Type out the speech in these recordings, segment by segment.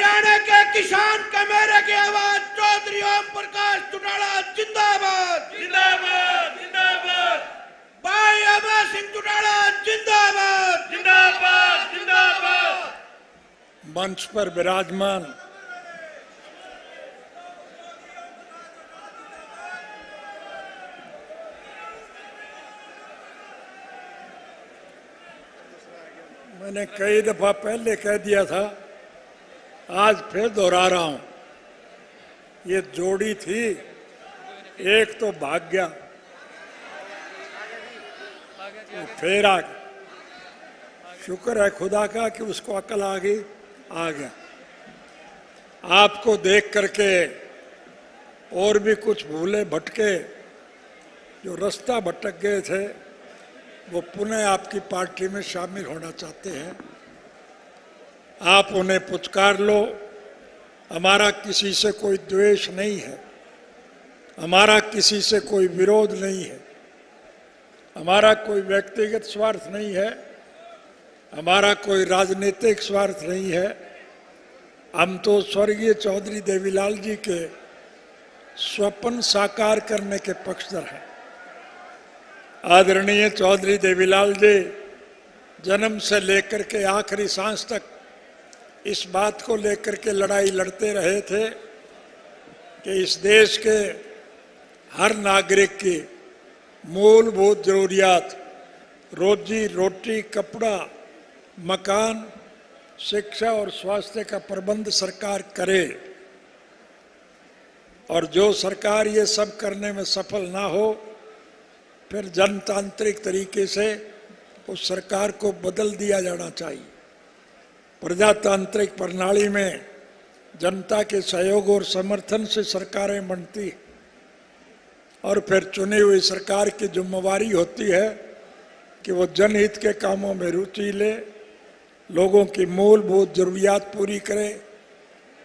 हरियाणा के किसान के मेरे की आवाज चौधरी ओम प्रकाश चौटाला जिंदाबाद जिंदाबाद जिंदाबाद। भाई अमर सिंह चौटाला जिंदाबाद जिंदाबाद जिंदाबाद। मंच पर विराजमान मैंने कई दफा पहले कह दिया था, आज फिर दोहरा रहा हूं, ये जोड़ी थी, एक तो भाग गया, वो फिर आ गया। शुक्र है खुदा का कि उसको अकल आ गई, आ गया। आपको देख करके और भी कुछ भूले भटके जो रास्ता भटक गए थे, वो पुनः आपकी पार्टी में शामिल होना चाहते हैं। आप उन्हें पुचकार लो। हमारा किसी से कोई द्वेष नहीं है, हमारा किसी से कोई विरोध नहीं है, हमारा कोई व्यक्तिगत स्वार्थ नहीं है, हमारा कोई राजनीतिक स्वार्थ नहीं है। हम तो स्वर्गीय चौधरी देवीलाल जी के स्वप्न साकार करने के पक्षधर हैं। आदरणीय चौधरी देवीलाल जी जन्म से लेकर के आखिरी सांस तक इस बात को लेकर के लड़ाई लड़ते रहे थे कि इस देश के हर नागरिक की मूलभूत जरूरियात, रोजी रोटी, कपड़ा, मकान, शिक्षा और स्वास्थ्य का प्रबंध सरकार करे। और जो सरकार ये सब करने में सफल ना हो, फिर जनतांत्रिक तरीके से उस सरकार को बदल दिया जाना चाहिए। प्रजातांत्रिक प्रणाली में जनता के सहयोग और समर्थन से सरकारें बनती हैं और फिर चुनी हुई सरकार की जिम्मेवारी होती है कि वो जनहित के कामों में रुचि ले, लोगों की मूलभूत जरूरियात पूरी करे,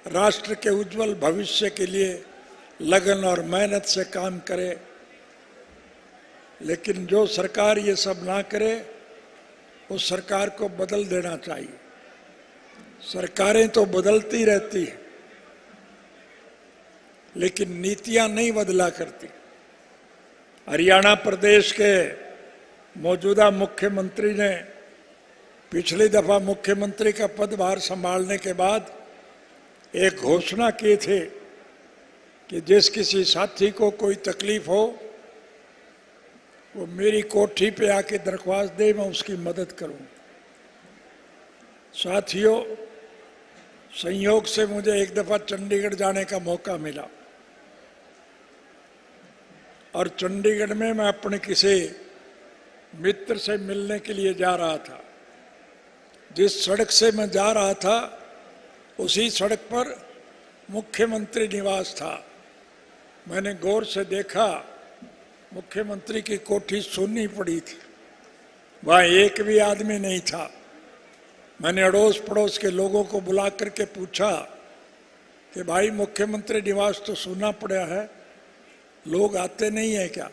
राष्ट्र के उज्जवल भविष्य के लिए लगन और मेहनत से काम करे। लेकिन जो सरकार ये सब ना करे, उस सरकार को बदल देना चाहिए। सरकारें तो बदलती रहती हैं, लेकिन नीतियां नहीं बदला करती। हरियाणा प्रदेश के मौजूदा मुख्यमंत्री ने पिछली दफा मुख्यमंत्री का पदभार संभालने के बाद एक घोषणा की थी कि जिस किसी साथी को कोई तकलीफ हो, वो मेरी कोठी पे आके दरख्वास्त दे, मैं उसकी मदद करूं। साथियों, संयोग से मुझे एक दफा चंडीगढ़ जाने का मौका मिला और चंडीगढ़ में मैं अपने किसी मित्र से मिलने के लिए जा रहा था। जिस सड़क से मैं जा रहा था, उसी सड़क पर मुख्यमंत्री निवास था। मैंने गौर से देखा, मुख्यमंत्री की कोठी सुननी पड़ी थी, वहां एक भी आदमी नहीं था। मैंने अड़ोस पड़ोस के लोगों को बुला करके पूछा कि भाई मुख्यमंत्री निवास तो सुनना पड़ा है, लोग आते नहीं है क्या?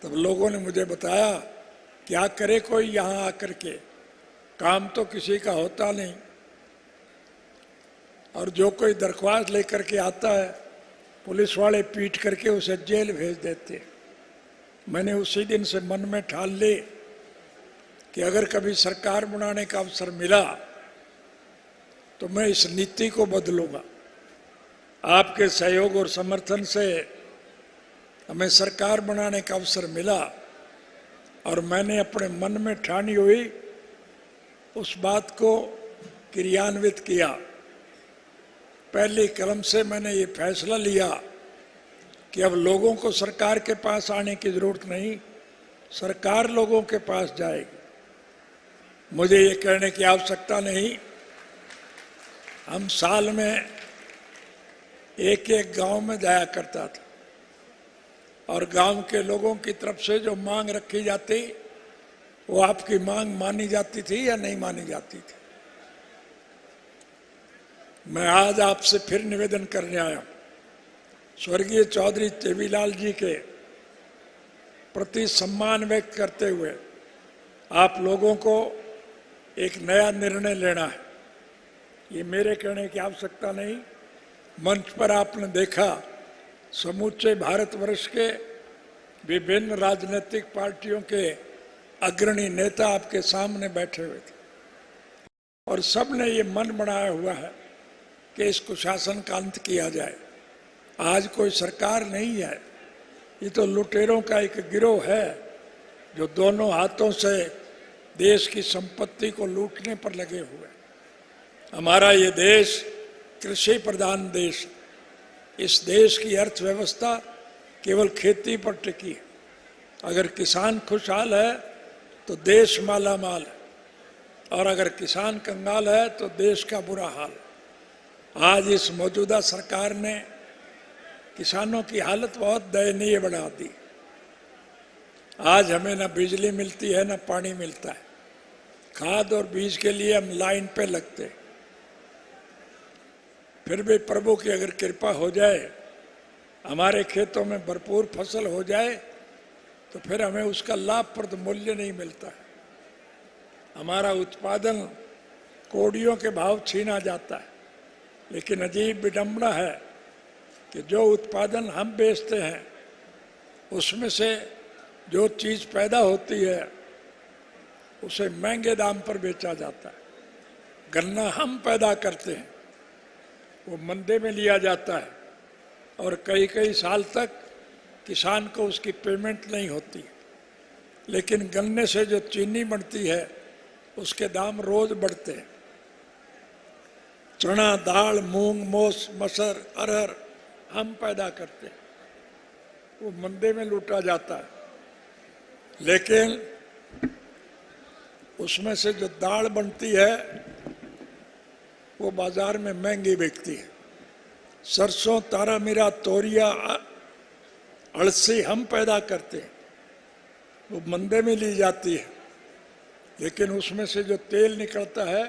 तब लोगों ने मुझे बताया क्या करे कोई यहाँ आकर के, काम तो किसी का होता नहीं, और जो कोई दरख्वास्त लेकर के आता है, पुलिस वाले पीट करके उसे जेल भेज देते। मैंने उसी दिन से मन में ठान ली कि अगर कभी सरकार बनाने का अवसर मिला तो मैं इस नीति को बदलूंगा। आपके सहयोग और समर्थन से हमें सरकार बनाने का अवसर मिला और मैंने अपने मन में ठानी हुई उस बात को क्रियान्वित किया। पहली कलम से मैंने ये फैसला लिया कि अब लोगों को सरकार के पास आने की जरूरत नहीं, सरकार लोगों के पास जाएगी। मुझे ये कहने की आवश्यकता नहीं, हम साल में एक एक गांव में जाया करता था और गांव के लोगों की तरफ से जो मांग रखी जाती, वो आपकी मांग मानी जाती थी या नहीं मानी जाती थी। मैं आज आपसे फिर निवेदन करने आया हूं, स्वर्गीय चौधरी देवीलाल जी के प्रति सम्मान व्यक्त करते हुए आप लोगों को एक नया निर्णय लेना है। ये मेरे कहने की आवश्यकता नहीं। मंच पर आपने देखा समूचे भारतवर्ष के विभिन्न राजनीतिक पार्टियों के अग्रणी नेता आपके सामने बैठे हुए थे और सबने ये मन बनाया हुआ है कि इस कुशासन का अंत किया जाए। आज कोई सरकार नहीं है, ये तो लुटेरों का एक गिरोह है जो दोनों हाथों से देश की संपत्ति को लूटने पर लगे हुए। हमारा ये देश कृषि प्रधान देश, इस देश की अर्थव्यवस्था केवल खेती पर टिकी है। अगर किसान खुशहाल है तो देश माला माल है, और अगर किसान कंगाल है तो देश का बुरा हाल है। आज इस मौजूदा सरकार ने किसानों की हालत बहुत दयनीय बढ़ा दी। आज हमें न बिजली मिलती है न पानी मिलता है, खाद और बीज के लिए हम लाइन पे लगते हैं। फिर भी प्रभु की अगर कृपा हो जाए, हमारे खेतों में भरपूर फसल हो जाए, तो फिर हमें उसका लाभप्रद मूल्य नहीं मिलता है। हमारा उत्पादन कोड़ियों के भाव छीना जाता है। लेकिन अजीब विडंबना है कि जो उत्पादन हम बेचते हैं उसमें से जो चीज़ पैदा होती है उसे महंगे दाम पर बेचा जाता है। गन्ना हम पैदा करते हैं, वो मंडी में लिया जाता है और कई कई साल तक किसान को उसकी पेमेंट नहीं होती। लेकिन गन्ने से जो चीनी बनती है उसके दाम रोज बढ़ते हैं। चना, दाल, मूंग, मोस, मसर, अरहर हम पैदा करते हैं, वो मंडी में लूटा जाता है। लेकिन उसमें से जो दाल बनती है वो बाजार में महंगी बिकती है। सरसों, तारा मीरा, तोरिया, अड़सी हम पैदा करते हैं, वो मंडी में ली जाती है। लेकिन उसमें से जो तेल निकलता है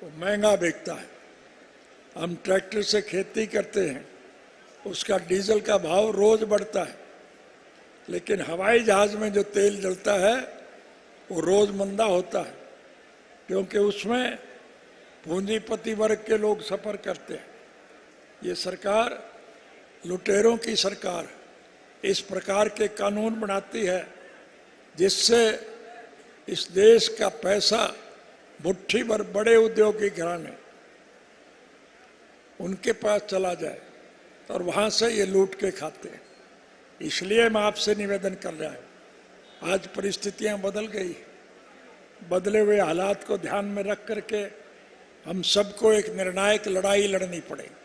वो महंगा बिकता है। हम ट्रैक्टर से खेती करते हैं, उसका डीजल का भाव रोज बढ़ता है। लेकिन हवाई जहाज में जो तेल जलता है वो रोज मंदा होता है, क्योंकि उसमें पूंजीपति वर्ग के लोग सफर करते हैं। ये सरकार लुटेरों की सरकार है। इस प्रकार के कानून बनाती है जिससे इस देश का पैसा मुट्ठी भर बड़े उद्योगी घराने उनके पास चला जाए और वहां से ये लूट के खाते हैं। इसलिए मैं आपसे निवेदन कर रहा हूं, आज परिस्थितियां बदल गई। बदले हुए हालात को ध्यान में रख करके हम सबको एक निर्णायक लड़ाई लड़नी पड़ेगी।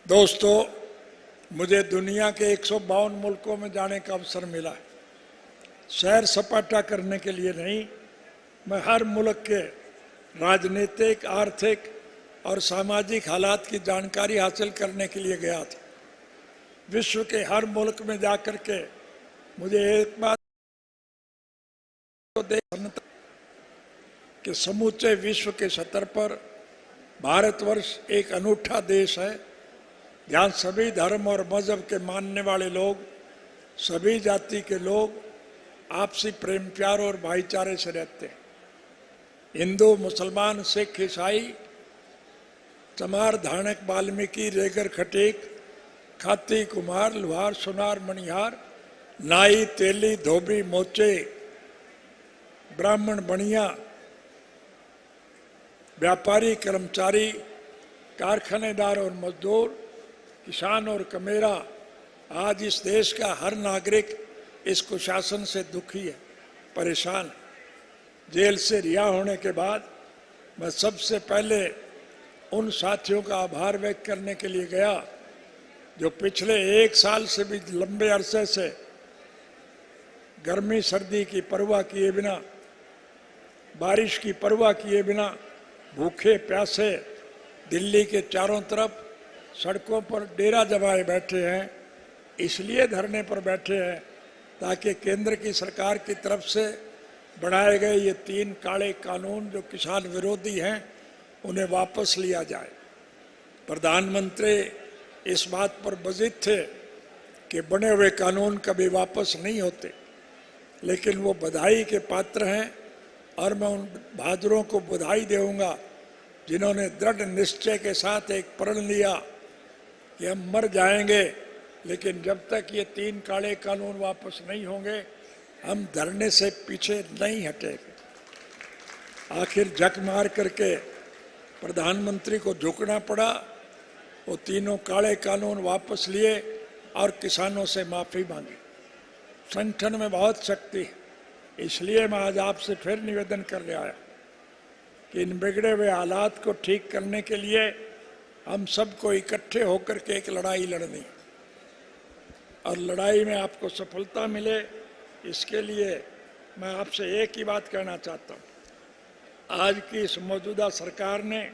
दोस्तों, मुझे दुनिया के 152 मुल्कों में जाने का अवसर मिला है। सैर सपाटा करने के लिए नहीं, मैं हर मुल्क के राजनीतिक, आर्थिक और सामाजिक हालात की जानकारी हासिल करने के लिए गया था। विश्व के हर मुल्क में जाकर के मुझे एक बात तो देखना कि समूचे विश्व के स्तर पर भारतवर्ष एक अनूठा देश है, जहाँ सभी धर्म और मजहब के मानने वाले लोग, सभी जाति के लोग आपसी प्रेम प्यार और भाईचारे से रहते हैं। हिंदू, मुसलमान, सिख, ईसाई, चमार, धानक, वाल्मीकि, रेगर, खटीक, खाती, कुमार, लुहार, सुनार, मणिहार, नाई, तेली, धोबी, मोचे, ब्राह्मण, बनिया, व्यापारी, कर्मचारी, कारखानेदार और मजदूर, किसान और कमेरा, आज इस देश का हर नागरिक इस कुशासन से दुखी है, परेशान है। जेल से रिहा होने के बाद मैं सबसे पहले उन साथियों का आभार व्यक्त करने के लिए गया जो पिछले 1 साल से भी लंबे अरसे से गर्मी सर्दी की परवाह किए बिना, बारिश की परवाह किए बिना, भूखे प्यासे दिल्ली के चारों तरफ सड़कों पर डेरा जमाए बैठे हैं। इसलिए धरने पर बैठे हैं ताकि केंद्र की सरकार की तरफ से बढ़ाए गए ये 3 काले कानून जो किसान विरोधी हैं उन्हें वापस लिया जाए। प्रधानमंत्री इस बात पर बजित थे कि बने हुए कानून कभी वापस नहीं होते, लेकिन वो बधाई के पात्र हैं और मैं उन बहादुरों को बधाई दूंगा जिन्होंने दृढ़ निश्चय के साथ एक प्रण लिया कि हम मर जाएंगे, लेकिन जब तक ये 3 काले कानून वापस नहीं होंगे हम धरने से पीछे नहीं हटेंगे। आखिर झक मार करके प्रधानमंत्री को झुकना पड़ा, वो 3 काले कानून वापस लिए और किसानों से माफी मांगी। संगठन में बहुत शक्ति है, इसलिए मैं आज आपसे फिर निवेदन करने आया कि इन बिगड़े हुए हालात को ठीक करने के लिए हम सबको इकट्ठे होकर के एक लड़ाई लड़नी, और लड़ाई में आपको सफलता मिले, इसके लिए मैं आपसे एक ही बात कहना चाहता हूँ। आज की इस मौजूदा सरकार ने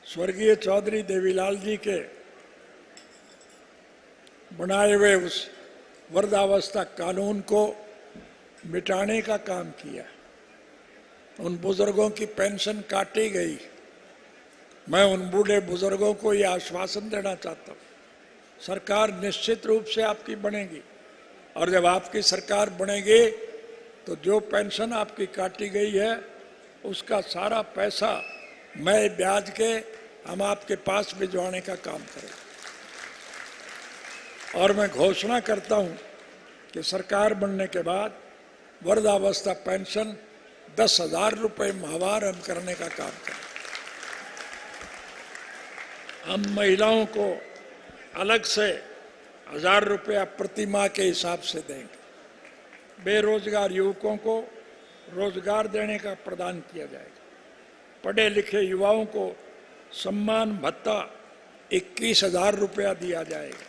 स्वर्गीय चौधरी देवीलाल जी के बनाए हुए उस वृद्धावस्था कानून को मिटाने का काम किया। उन बुजुर्गों की पेंशन काटी गई। मैं उन बूढ़े बुजुर्गों को यह आश्वासन देना चाहता हूँ, सरकार निश्चित रूप से आपकी बनेगी, और जब आपकी सरकार बनेगी तो जो पेंशन आपकी काटी गई है उसका सारा पैसा मैं ब्याज के हम आपके पास भिजवाने का काम करें। और मैं घोषणा करता हूं कि सरकार बनने के बाद वृद्धावस्था पेंशन 10,000 रुपये माहवार हम करने का काम करें। हम महिलाओं को अलग से 1,000 रुपया प्रति माह के हिसाब से देंगे। बेरोजगार युवकों को रोजगार देने का प्रदान किया जाएगा। पढ़े लिखे युवाओं को सम्मान भत्ता 21,000 रुपया दिया जाएगा।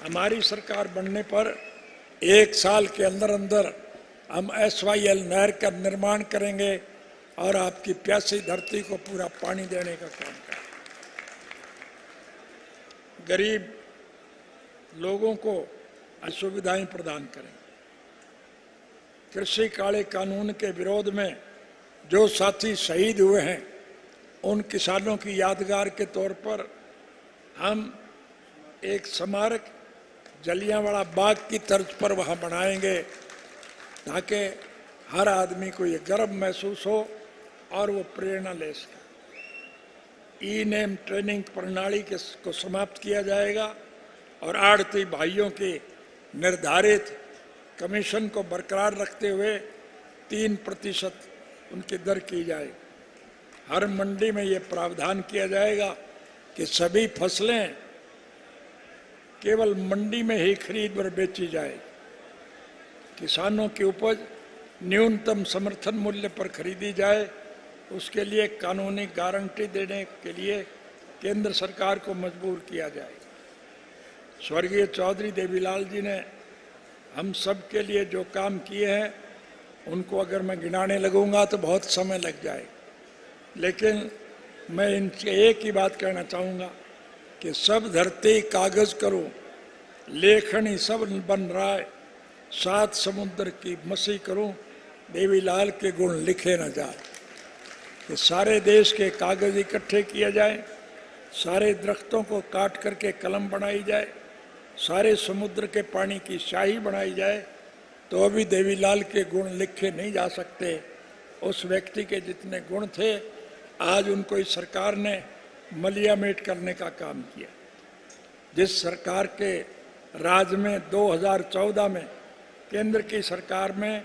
हमारी सरकार बनने पर 1 साल के अंदर अंदर हम SYL नहर का निर्माण करेंगे और आपकी प्यासी धरती को पूरा पानी देने का काम करेंगे। गरीब लोगों को सुविधाएं प्रदान करेंगे। कृषि काले कानून के विरोध में जो साथी शहीद हुए हैं उन किसानों की यादगार के तौर पर हम एक स्मारक जलियांवाला बाग की तर्ज पर वहां बनाएंगे, ताकि हर आदमी को ये गर्व महसूस हो और वो प्रेरणा ले सके। ई-नेम ट्रेनिंग प्रणाली को समाप्त किया जाएगा और आड़ती भाइयों की निर्धारित कमीशन को बरकरार रखते हुए 3% उनकी दर की जाएगी। हर मंडी में ये प्रावधान किया जाएगा कि सभी फसलें केवल मंडी में ही खरीद और बेची जाए। किसानों की उपज न्यूनतम समर्थन मूल्य पर खरीदी जाए, उसके लिए कानूनी गारंटी देने के लिए केंद्र सरकार को मजबूर किया जाए। स्वर्गीय चौधरी देवीलाल जी ने हम सब के लिए जो काम किए हैं उनको अगर मैं गिनाने लगूंगा तो बहुत समय लग जाए, लेकिन मैं इनसे एक ही बात कहना चाहूँगा कि सब धरती कागज करो, लेखनी सब बन रहा है, 7 समुद्र की मसी करूं, देवीलाल के गुण लिखे न जाए। कि सारे देश के कागज इकट्ठे किए जाए, सारे दरख्तों को काट करके कलम बनाई जाए, सारे समुद्र के पानी की शाही बनाई जाए, तो अभी देवीलाल के गुण लिखे नहीं जा सकते। उस व्यक्ति के जितने गुण थे आज उनको इस सरकार ने मलियामेट करने का काम किया। जिस सरकार के राज में 2014 में केंद्र की सरकार में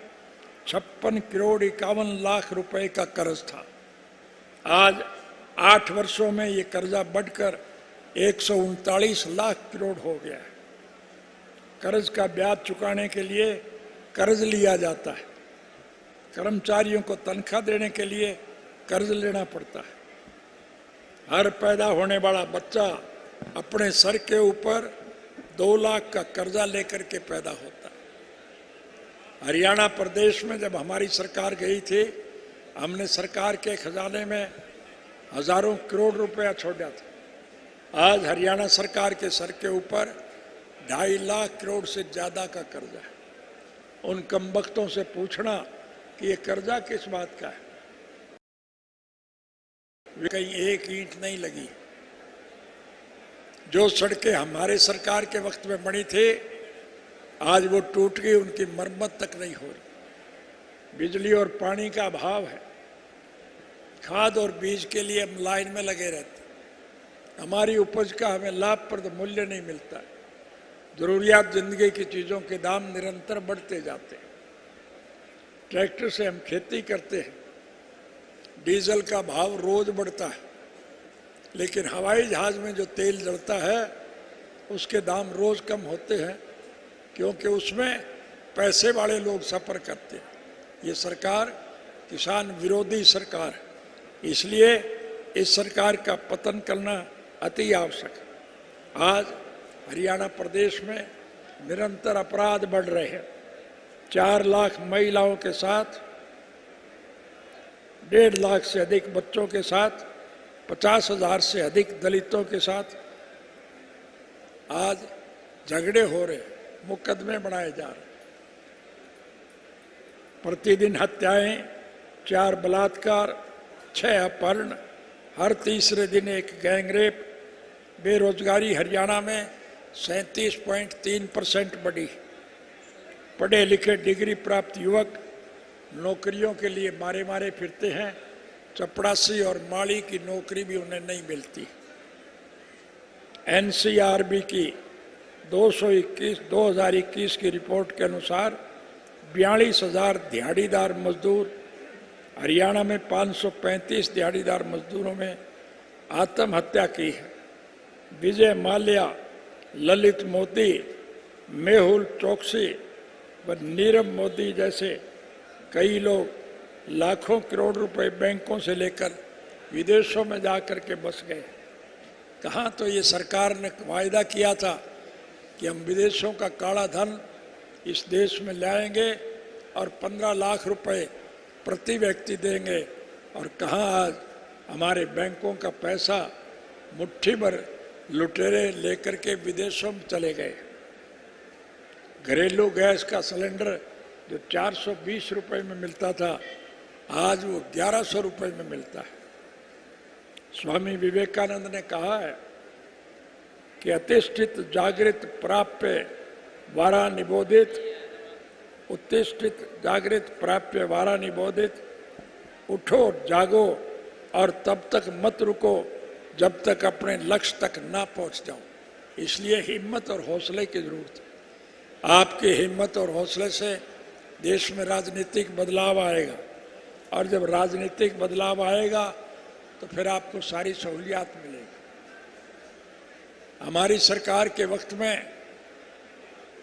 56 करोड़ 51 लाख रुपए का कर्ज था, आज 8 वर्षों में ये कर्जा बढ़कर 139 लाख करोड़ हो गया है। कर्ज का ब्याज चुकाने के लिए कर्ज लिया जाता है, कर्मचारियों को तनख्वाह देने के लिए कर्ज लेना पड़ता है। हर पैदा होने वाला बच्चा अपने सर के ऊपर 2 लाख का कर्जा लेकर के पैदा होता है। हरियाणा प्रदेश में जब हमारी सरकार गई थी, हमने सरकार के खजाने में हजारों करोड़ रुपया छोड़ा था। आज हरियाणा सरकार के सर के ऊपर 2.5 लाख करोड़ से ज्यादा का कर्जा है। उन कमबख्तों से पूछना कि ये कर्जा किस बात का है, कहीं एक ईंट नहीं लगी। जो सड़कें हमारे सरकार के वक्त में बनी थी आज वो टूट गई, उनकी मरम्मत तक नहीं हो रही। बिजली और पानी का अभाव है, खाद और बीज के लिए हम लाइन में लगे रहते हैं, हमारी उपज का हमें लाभप्रद मूल्य नहीं मिलता है, जरूरियात जिंदगी की चीज़ों के दाम निरंतर बढ़ते जाते हैं। ट्रैक्टर से हम खेती करते हैं, डीजल का भाव रोज बढ़ता है, लेकिन हवाई जहाज में जो तेल जलता है उसके दाम रोज कम होते हैं, क्योंकि उसमें पैसे वाले लोग सफर करते हैं। ये सरकार किसान विरोधी सरकार है, इसलिए इस सरकार का पतन करना अति आवश्यक है। आज हरियाणा प्रदेश में निरंतर अपराध बढ़ रहे हैं। 4 लाख महिलाओं के साथ, 1.5 लाख से अधिक बच्चों के साथ, 50,000 से अधिक दलितों के साथ आज झगड़े हो रहे, मुकदमे बनाए जा रहे। प्रतिदिन हत्याएं, 4 बलात्कार, 6 अपहरण, हर तीसरे दिन एक गैंगरेप। बेरोजगारी हरियाणा में 37.3% बढ़ी। पढ़े लिखे डिग्री प्राप्त युवक नौकरियों के लिए मारे मारे फिरते हैं, चपरासी और माली की नौकरी भी उन्हें नहीं मिलती। एनसीआरबी की 2021 की रिपोर्ट के अनुसार 42,000 दिहाड़ीदार मजदूर, हरियाणा में 535 दिहाड़ीदार मजदूरों में आत्महत्या की है। विजय माल्या, ललित मोदी, मेहुल चोकसी व नीरव मोदी जैसे कई लोग लाखों करोड़ रुपए बैंकों से लेकर विदेशों में जाकर के बस गए। कहाँ तो ये सरकार ने वायदा किया था कि हम विदेशों का काला धन इस देश में लाएंगे और 15 लाख रुपए प्रति व्यक्ति देंगे, और कहाँ आज हमारे बैंकों का पैसा मुट्ठी भर लुटेरे लेकर के विदेशों में चले गए। घरेलू गैस का सिलेंडर जो 420 रुपए में मिलता था, आज वो 1100 रुपए में मिलता है। स्वामी विवेकानंद ने कहा है कि अतिष्ठित जागृत प्राप्य वारा निबोधित, उत्तिष्ठित जागृत प्राप्य वारा निबोधित। उठो जागो और तब तक मत रुको जब तक अपने लक्ष्य तक ना पहुंच जाओ। इसलिए हिम्मत और हौसले की जरूरत है। आपकी हिम्मत और हौसले से देश में राजनीतिक बदलाव आएगा, और जब राजनीतिक बदलाव आएगा तो फिर आपको सारी सहूलियात मिलेगी। हमारी सरकार के वक्त में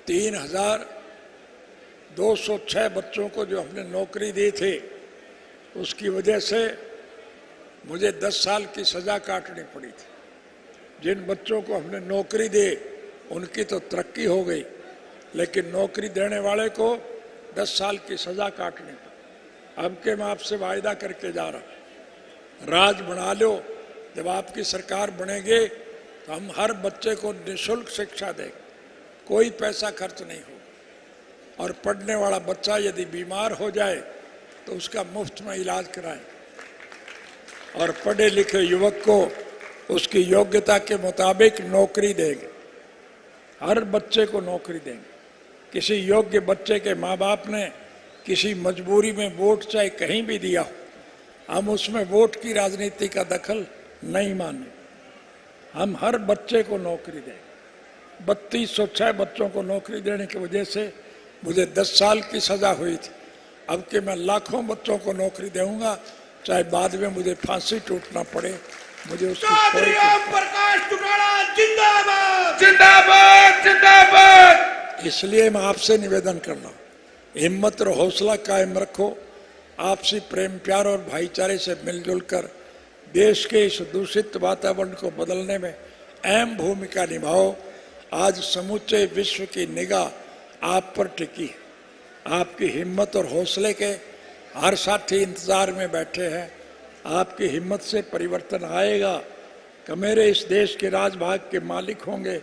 3,206 बच्चों को जो हमने नौकरी दी थी, उसकी वजह से मुझे 10 साल की सजा काटनी पड़ी थी। जिन बच्चों को हमने नौकरी दी उनकी तो तरक्की हो गई, लेकिन नौकरी देने वाले को 10 साल की सजा काटनी पड़ी। अब के मैं आपसे वायदा करके जा रहा हूँ, राज बना लो। जब आपकी सरकार बनेगी तो हम हर बच्चे को निःशुल्क शिक्षा देंगे, कोई पैसा खर्च नहीं होगा, और पढ़ने वाला बच्चा यदि बीमार हो जाए तो उसका मुफ्त में इलाज कराएं, और पढ़े लिखे युवक को उसकी योग्यता के मुताबिक नौकरी देंगे। हर बच्चे को नौकरी देंगे। किसी योग्य बच्चे के माँ बाप ने किसी मजबूरी में वोट चाहे कहीं भी दिया हो, हम उसमें वोट की राजनीति का दखल नहीं माने। हम हर बच्चे को नौकरी देंगे। 3206 बच्चों को नौकरी देने की वजह से मुझे 10 साल की सजा हुई थी। अब के मैं लाखों बच्चों को नौकरी दूंगा, चाहे बाद में मुझे फांसी टूटना पड़े, मुझे उसकी चौधरी ओम प्रकाश चौटाला जिंदाबाद जिंदाबाद जिंदाबाद। इसलिए मैं आपसे निवेदन कर रहा हूँ, हिम्मत और हौसला कायम रखो। आपसी प्रेम प्यार और भाईचारे से मिलजुल कर देश के इस दूषित वातावरण को बदलने में अहम भूमिका निभाओ। आज समूचे विश्व की निगाह आप पर टिकी है। आपकी हिम्मत और हौसले के हर साथी इंतजार में बैठे हैं। आपकी हिम्मत से परिवर्तन आएगा। कमेरे इस देश के राजभाग के मालिक होंगे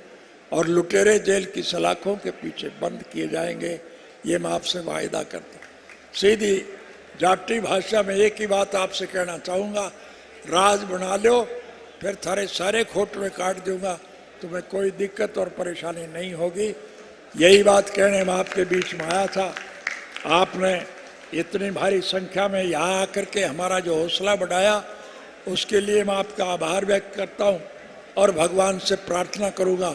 और लुटेरे जेल की सलाखों के पीछे बंद किए जाएंगे। ये मैं आपसे वायदा करता हूँ। सीधी जाटी भाषा में एक ही बात आपसे कहना चाहूँगा, राज बना लो, फिर थारे सारे खोटवे काट दूंगा, तुम्हें कोई दिक्कत और परेशानी नहीं होगी। यही बात कहने में आपके बीच में आया था। आपने इतनी भारी संख्या में यहाँ आकर के हमारा जो हौसला बढ़ाया, उसके लिए मैं आपका आभार व्यक्त करता हूँ और भगवान से प्रार्थना करूँगा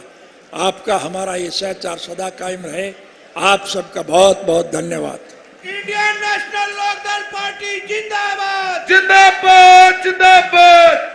आपका हमारा ये सहचार सदा कायम रहे। आप सबका बहुत बहुत धन्यवाद। इंडियन नेशनल लोकदल पार्टी जिंदाबाद। जिंदाबाद जिंदाबाद।